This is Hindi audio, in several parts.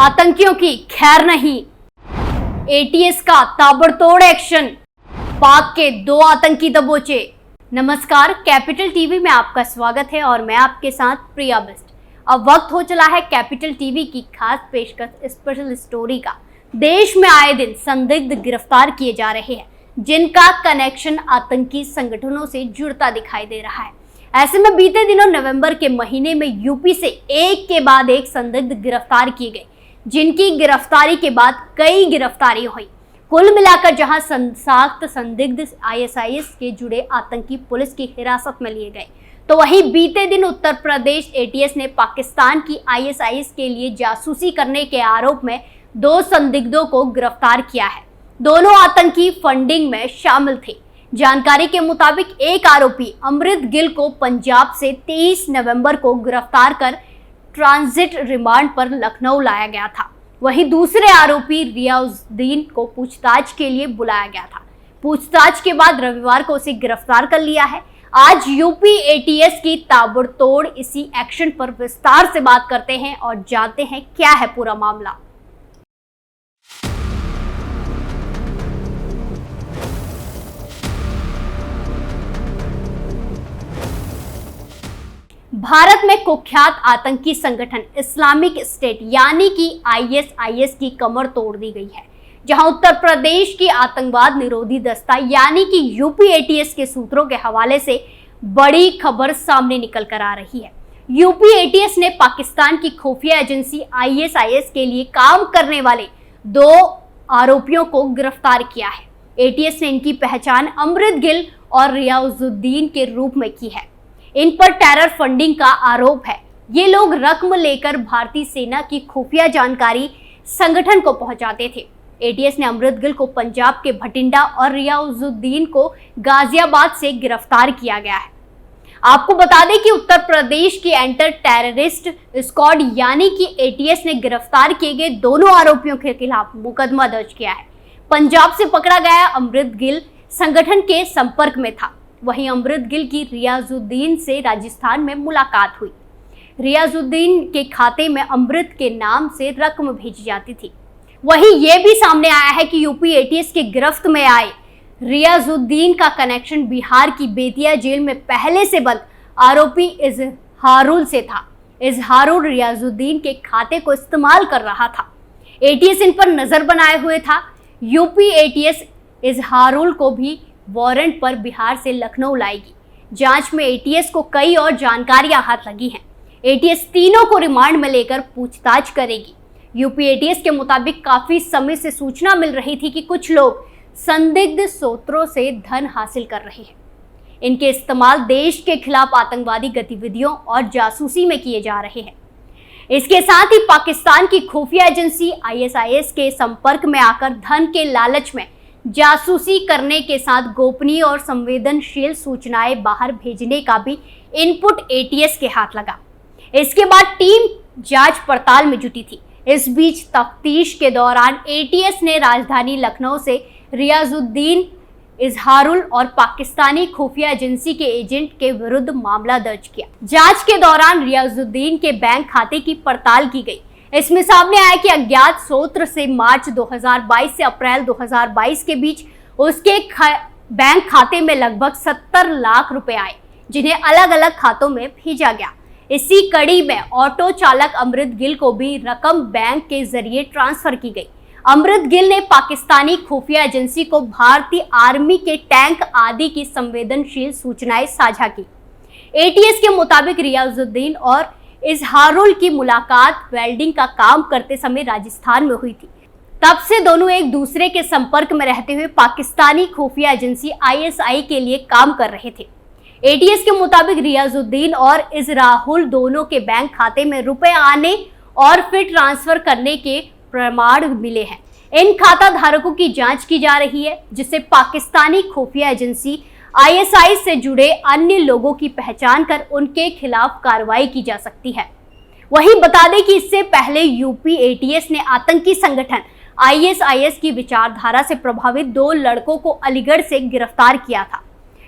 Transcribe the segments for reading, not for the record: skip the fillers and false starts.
आतंकियों की खैर नहीं, एटीएस का ताबड़तोड़ एक्शन, पाक के 2 आतंकी दबोचे। नमस्कार, कैपिटल टीवी में आपका स्वागत है और मैं आपके साथ प्रिया बेस्ट। अब वक्त हो चला है कैपिटल टीवी की खास पेशकश स्पेशल स्टोरी का। देश में आए दिन संदिग्ध गिरफ्तार किए जा रहे हैं जिनका कनेक्शन आतंकी संगठनों से जुड़ता दिखाई दे रहा है। ऐसे में बीते दिनों नवंबर के महीने में यूपी से एक के बाद एक संदिग्ध गिरफ्तार किए गए, जिनकी गिरफ्तारी के बाद कई गिरफ्तारी हुई। कुल मिलाकर जहां सात संदिग्ध आईएसआईएस के जुड़े आतंकी पुलिस की हिरासत में लिए गए, तो वहीं बीते दिन उत्तर प्रदेश एटीएस ने पाकिस्तान की आईएसआईएस के लिए जासूसी करने के आरोप में 2 संदिग्धों को गिरफ्तार किया है। दोनों आतंकी फंडिंग में शामिल थे। जानकारी के मुताबिक एक आरोपी अमृत गिल को पंजाब से 23 नवंबर को गिरफ्तार कर ट्रांजिट रिमांड पर लखनऊ लाया गया था। वहीं दूसरे आरोपी रियाजुद्दीन को पूछताछ के लिए बुलाया गया था। पूछताछ के बाद रविवार को उसे गिरफ्तार कर लिया है। आज यूपी एटीएस की ताबड़तोड़ इसी एक्शन पर विस्तार से बात करते हैं और जानते हैं क्या है पूरा मामला। भारत में कुख्यात आतंकी संगठन इस्लामिक स्टेट यानी कि आईएसआईएस की कमर तोड़ दी गई है, जहां उत्तर प्रदेश की आतंकवाद निरोधी दस्ता यानी कि यूपी एटीएस के सूत्रों के हवाले से बड़ी खबर सामने निकल कर आ रही है। यूपी एटीएस ने पाकिस्तान की खुफिया एजेंसी आईएसआईएस के लिए काम करने वाले 2 आरोपियों को गिरफ्तार किया है। एटीएस ने इनकी पहचान अमृत गिल और रियाजुद्दीन के रूप में की है। इन पर टेरर फंडिंग का आरोप है। ये लोग रकम लेकर भारतीय सेना की खुफिया जानकारी संगठन को पहुंचाते थे। एटीएस ने अमृत गिल को पंजाब के भटिंडा और रियाजुद्दीन को गाजियाबाद से गिरफ्तार किया गया है। आपको बता दें कि उत्तर प्रदेश की एंटर टेररिस्ट स्क्वाड यानी कि एटीएस ने गिरफ्तार किए गए दोनों आरोपियों के खिलाफ मुकदमा दर्ज किया है। पंजाब से पकड़ा गया अमृत गिल संगठन के संपर्क में था। वहीं अमृत गिल की रियाजुद्दीन से राजस्थान में मुलाकात हुई। रियाजुद्दीन के खाते में अमृत के नाम से रकम भेजी जाती थी। वहीं यह भी सामने आया है कि यूपी एटीएस के गिरफ्त में आए रियाजुद्दीन का कनेक्शन बिहार की बेतिया जेल में पहले से बंद आरोपी इजहारुल से था। इजहारुल रियाजुद्दीन के खाते को इस्तेमाल कर रहा था। एटीएस इन पर नजर बनाए हुए था। यूपी एटीएस इजहारुल को भी वारंट पर बिहार से लखनऊ लाएगी। जांच में एटीएस को कई और जानकारियां हाथ लगी हैं। एटीएस तीनों को रिमांड में लेकर पूछताछ करेगी। यूपी एटीएस के मुताबिक काफी समय से सूचना मिल रही थी कि कुछ लोग संदिग्ध स्रोतों से धन हासिल कर रहे हैं। इनके इस्तेमाल देश के खिलाफ आतंकवादी गतिविधियों और जासूसी में किए जा रहे हैं। इसके साथ ही पाकिस्तान की खुफिया एजेंसी आईएसआईएस के संपर्क में आकर धन के लालच में जासूसी करने के साथ गोपनीय और संवेदनशील सूचनाएं बाहर भेजने का भी इनपुट एटीएस के हाथ लगा। इसके बाद टीम जांच पड़ताल में जुटी थी। इस बीच तफ्तीश के दौरान एटीएस ने राजधानी लखनऊ से रियाजुद्दीन, इजहारुल और पाकिस्तानी खुफिया एजेंसी के एजेंट के विरुद्ध मामला दर्ज किया। जांच के दौरान रियाजुद्दीन के बैंक खाते की पड़ताल की गई। इसमें सामने आया कि अज्ञात स्रोत से मार्च 2022 से अप्रैल 2022 के बीच उसके बैंक खाते में लगभग 70 लाख रुपए आए, जिन्हें अलग अलग खातों में भेजा गया। इसी कड़ी में ऑटो चालक अमृत गिल को भी रकम बैंक के जरिए ट्रांसफर की गई। अमृत गिल ने पाकिस्तानी खुफिया एजेंसी को भारतीय आर्मी के टैंक आदि की संवेदनशील सूचनाएं साझा की। एटीएस के मुताबिक रियाजुद्दीन और इजहारुल की मुलाकात वेल्डिंग का काम करते समय राजस्थान में हुई थी। तब से दोनों एक दूसरे के संपर्क में रहते हुए पाकिस्तानी खुफिया एजेंसी आईएसआई के लिए काम कर रहे थे। एटीएस के मुताबिक रियाजुद्दीन और इजहारुल दोनों के बैंक खाते में रुपए आने और फिर ट्रांसफर करने के प्रमाण मिले हैं। इन खाता धारकों की जांच की जा रही है, जिससे पाकिस्तानी खुफिया एजेंसी आईएसआई से जुड़े अन्य लोगों की पहचान कर उनके खिलाफ कार्रवाई की जा सकती है। वहीं बता दें कि इससे पहले यूपी एटीएस ने आतंकी संगठन आईएसआईएस की विचारधारा से प्रभावित 2 लड़कों को अलीगढ़ से गिरफ्तार किया था।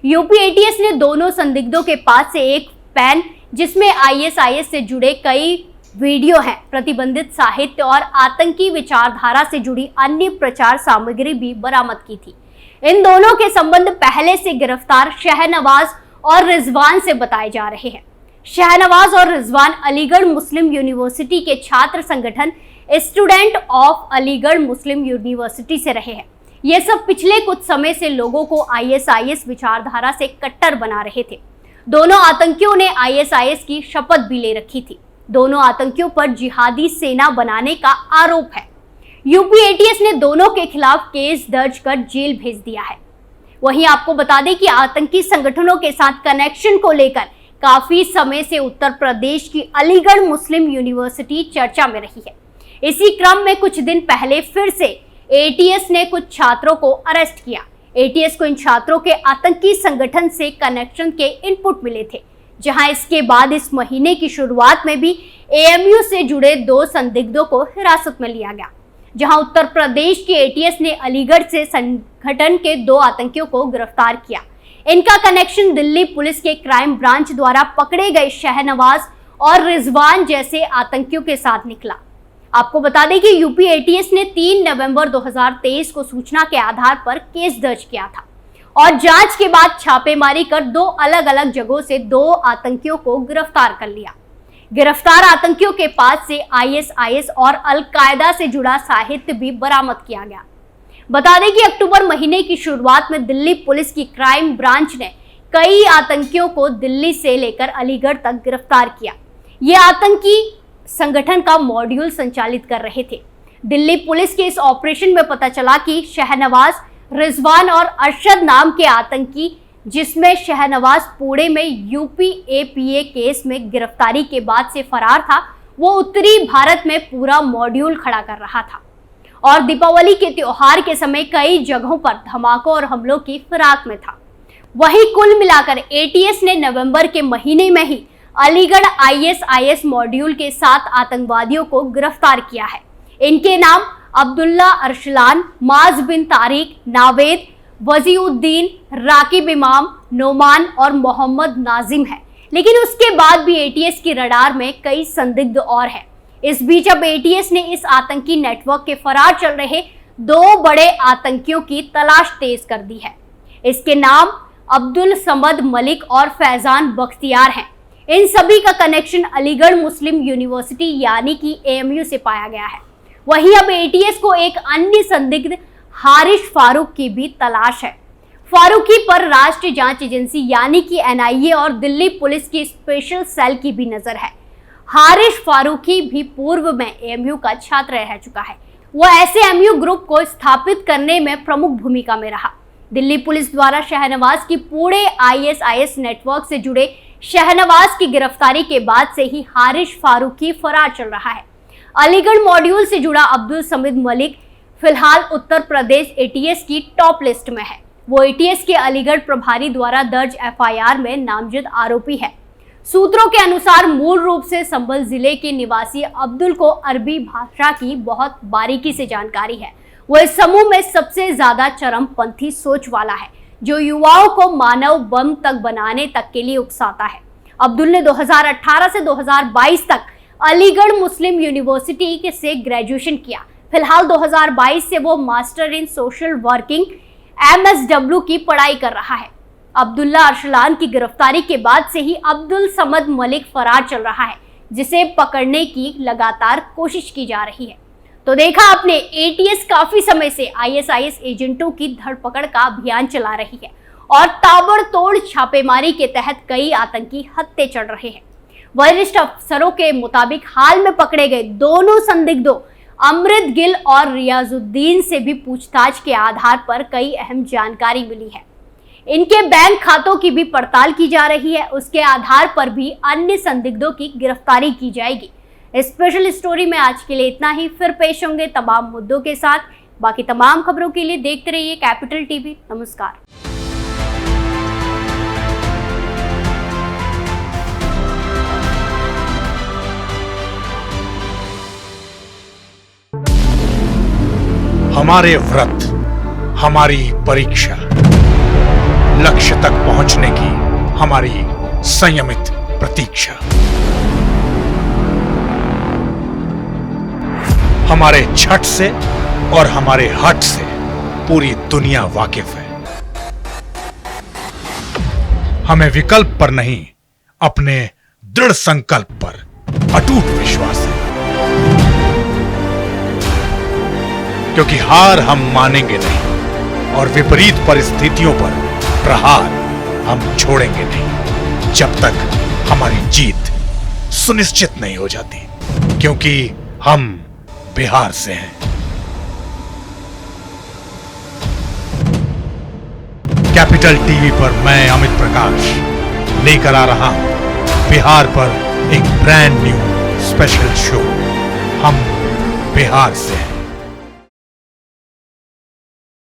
यूपी एटीएस ने दोनों संदिग्धों के पास से एक पेन जिसमें आईएसआईएस से जुड़े कई वीडियो हैं, प्रतिबंधित साहित्य और आतंकी विचारधारा से जुड़ी अन्य प्रचार सामग्री भी बरामद की थी। इन दोनों के संबंध पहले से गिरफ्तार शहनवाज और रिजवान से बताए जा रहे हैं। शहनवाज और रिजवान अलीगढ़ मुस्लिम यूनिवर्सिटी के छात्र संगठन student of Aligarh Muslim university से रहे हैं। ये सब पिछले कुछ समय से लोगों को ISIS विचारधारा से कट्टर बना रहे थे। दोनों आतंकियों ने ISIS की शपथ भी ले रखी थी। दोनों आतंकियों पर जिहादी सेना बनाने का आरोप है। यूपी ATS ने दोनों के खिलाफ केस दर्ज कर जेल भेज दिया है। वहीं आपको बता दें कि आतंकी संगठनों के साथ कनेक्शन को लेकर काफी समय से उत्तर प्रदेश की अलीगढ़ मुस्लिम यूनिवर्सिटी चर्चा में रही है। इसी क्रम में कुछ दिन पहले फिर से ATS ने कुछ छात्रों को अरेस्ट किया। ATS को इन छात्रों के आतंकी संगठन से कनेक्शन के इनपुट मिले थे, जहां इसके बाद इस महीने की शुरुआत में भी AMU से जुड़े 2 संदिग्धों को हिरासत में लिया गया, जहां उत्तर प्रदेश की ATS ने अलीगढ़ से संगठन के 2 आतंकियों को गिरफ्तार किया। इनका कनेक्शन दिल्ली पुलिस के क्राइम ब्रांच द्वारा पकड़े गए शहनवाज और रिजवान जैसे आतंकियों के साथ निकला। आपको बता दें कि यूपी ATS ने 3 नवंबर 2023 को सूचना के आधार पर केस दर्ज किया था और जांच के बाद छापेमारी कर 2 अलग अलग जगहों से 2 आतंकियों को गिरफ्तार कर लिया। गिरफ्तार आतंकियों के पास से ISIS और अल-कायदा से जुड़ा साहित्य भी बरामद किया गया। बता दें कि अक्टूबर महीने की शुरुआत में दिल्ली पुलिस की क्राइम ब्रांच ने कई आतंकियों को दिल्ली से लेकर अलीगढ़ तक गिरफ्तार किया। ये आतंकी संगठन का मॉड्यूल संचालित कर रहे थे। दिल्ली पुलिस के इस ऑपरेशन में पता चला कि शहनवाज, रिजवान और अरशद नाम के आतंकी, जिसमें शहनवाज पुणे में UPAPA केस में गिरफ्तारी के बाद से फरार था, वो उत्तरी भारत में पूरा मॉड्यूल खड़ा कर रहा था और दीपावली के त्योहार के समय कई जगहों पर धमाकों और हमलों की फिराक में था। वहीं कुल मिलाकर ATS ने नवंबर के महीने में ही अलीगढ़ ISIS मॉड्यूल के 7 आतंकवादियों को गिरफ्तार किया है। इनके नाम अब्दुल्ला अरसलान, माज बिन तारिक, नावेद, वजीउद्दीन, राकिब इमाम, नोमान और मोहम्मद नाजिम है। लेकिन उसके बाद भी ATS की रडार में कई संदिग्ध और हैं। इस बीच अब ATS ने इस आतंकी नेटवर्क के फरार चल रहे 2 बड़े आतंकियों की तलाश तेज कर दी है। इसके नाम अब्दुल समद मलिक और फैजान बख्तियार हैं। इन सभी का कनेक्शन अलीगढ़ मुस्लिम यूनिवर्सिटी यानी कि AMU से पाया गया है। वहीं अब ATS को एक अन्य संदिग्ध हारिश फारूक की भी तलाश है। फारूकी पर राष्ट्रीय जांच एजेंसी यानी कि NIA और दिल्ली पुलिस की स्पेशल सेल की भी नजर है। हारिश फारूकी भी पूर्व में AMU का छात्र रह चुका है। वह SAMU ग्रुप को स्थापित करने में प्रमुख भूमिका में रहा। दिल्ली पुलिस द्वारा शहनवाज की पूरे ISIS नेटवर्क से जुड़े शहनवाज की गिरफ्तारी के बाद से ही हारिश फारूकी फरार चल रहा है। अलीगढ़ मॉड्यूल से जुड़ा अब्दुल समीद मलिक फिलहाल उत्तर प्रदेश ATS की टॉप लिस्ट में है। वो ATS के अलीगढ़ प्रभारी द्वारा दर्ज FIR में नामजद आरोपी है। सूत्रों के अनुसार मूल रूप से संभल जिले के निवासी अब्दुल को अरबी भाषा की बहुत बारीकी से जानकारी है। वो इस समूह में सबसे ज्यादा चरमपंथी सोच वाला है, जो युवाओं को मानव बम तक बनाने तक के लिए उकसाता है। अब्दुल ने 2018 से 2022 तक अलीगढ़ मुस्लिम यूनिवर्सिटी से ग्रेजुएशन किया। फिलहाल 2022 से वो master in social working MSW की पढ़ाई कर रहा है। अब्दुल्ला अरसलान की गिरफ्तारी के बाद से ही अब्दुल समद मलिक फरार चल रहा है, जिसे पकड़ने की लगातार कोशिश की जा रही है। तो देखा आपने, ATS काफी समय से ISIS एजेंटों की धरपकड़ का अभियान चला रही है और ताबड़तोड़ छापेमारी के तहत कई आतंकी हत्ये चल रहे हैं। वरिष्ठ अफसरों के मुताबिक हाल में पकड़े गए दोनों संदिग्धों अमृत गिल और रियाजुद्दीन से भी पूछताछ के आधार पर कई अहम जानकारी मिली है। इनके बैंक खातों की भी पड़ताल की जा रही है। उसके आधार पर भी अन्य संदिग्धों की गिरफ्तारी की जाएगी। स्पेशल स्टोरी में आज के लिए इतना ही। फिर पेश होंगे तमाम मुद्दों के साथ। बाकी तमाम खबरों के लिए देखते रहिए कैपिटल टीवी। नमस्कार। हमारे व्रत, हमारी परीक्षा, लक्ष्य तक पहुंचने की हमारी संयमित प्रतीक्षा। हमारे छठ से और हमारे हट से पूरी दुनिया वाकिफ है। हमें विकल्प पर नहीं, अपने दृढ़ संकल्प पर अटूट विश्वास है, क्योंकि हार हम मानेंगे नहीं और विपरीत परिस्थितियों पर प्रहार हम छोड़ेंगे नहीं जब तक हमारी जीत सुनिश्चित नहीं हो जाती, क्योंकि हम बिहार से हैं। कैपिटल टीवी पर मैं अमित प्रकाश लेकर आ रहा हूं बिहार पर एक ब्रांड न्यू स्पेशल शो, हम बिहार से हैं।